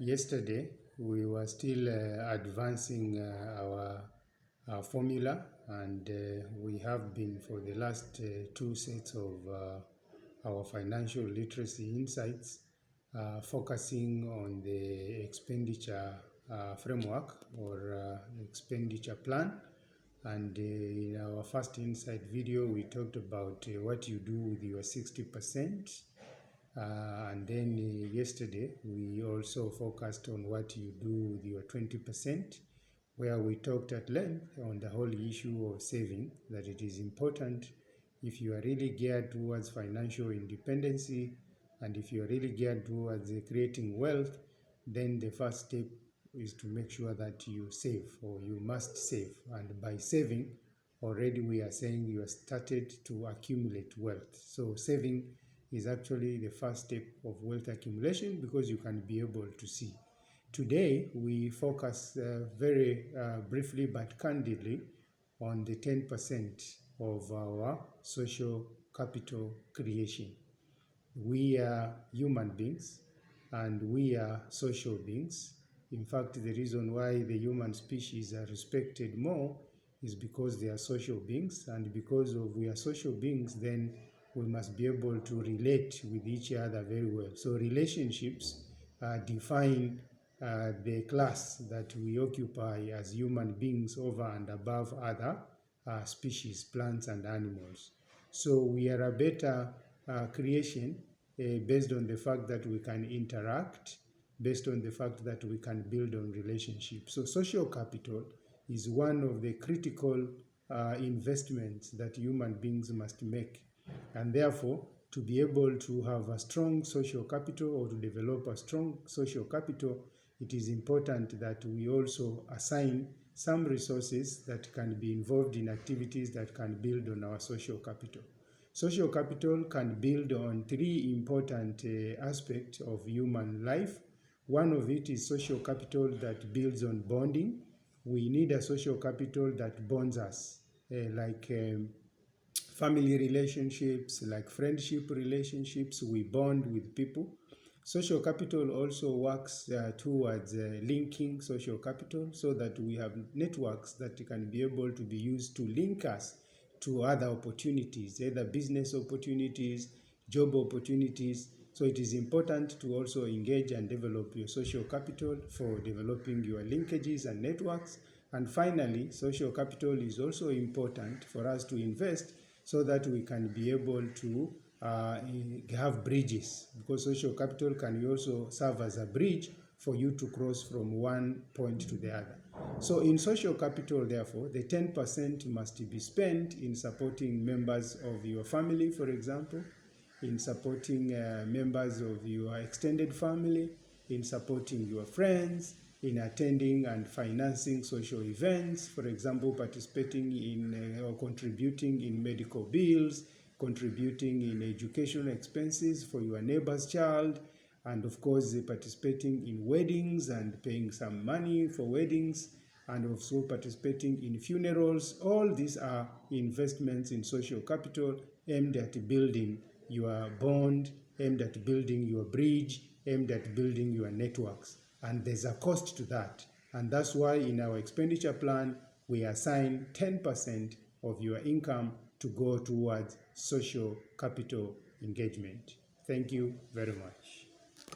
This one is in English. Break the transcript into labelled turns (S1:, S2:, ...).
S1: Yesterday, we were still advancing our formula, and we have been for the last two sets of our financial literacy insights, focusing on the expenditure framework or expenditure plan. And in our first insight video, we talked about what you do with your 60%. And then yesterday, we also focused on what you do with your 20%, where we talked at length on the whole issue of saving, that it is important if you are really geared towards financial independency, and if you are really geared towards creating wealth, then the first step is to make sure that you save, or you must save. And by saving, already we are saying you have started to accumulate wealth. So saving is actually the first step of wealth accumulation, because you can be able to see. Today, we focus very briefly but candidly on the 10% of our social capital creation. We are human beings and we are social beings. In fact, the reason why the human species are respected more is because they are social beings, and because of we are social beings, then we must be able to relate with each other very well. So relationships define the class that we occupy as human beings over and above other species, plants and animals. So we are a better creation based on the fact that we can interact, based on the fact that we can build on relationships. So social capital is one of the critical investments that human beings must make. And therefore, to be able to have a strong social capital, or to develop a strong social capital, it is important that we also assign some resources that can be involved in activities that can build on our social capital. Social capital can build on three important aspects of human life. One of it is social capital that builds on bonding. We need a social capital that bonds us, like family relationships, like friendship relationships. We bond with people. Social capital also works towards linking social capital, so that we have networks that can be able to be used to link us to other opportunities, either business opportunities, job opportunities. So it is important to also engage and develop your social capital for developing your linkages and networks. And finally, social capital is also important for us to invest so that we can be able to have bridges, because social capital can also serve as a bridge for you to cross from one point to the other. So in social capital, therefore, the 10% must be spent in supporting members of your family, for example, in supporting members of your extended family, in supporting your friends, in attending and financing social events, for example, participating in or contributing in medical bills, contributing in educational expenses for your neighbor's child, and of course participating in weddings and paying some money for weddings, and also participating in funerals. All these are investments in social capital aimed at building your bond, aimed at building your bridge, aimed at building your networks. And there's a cost to that. And that's why in our expenditure plan, we assign 10% of your income to go towards social capital engagement. Thank you very much.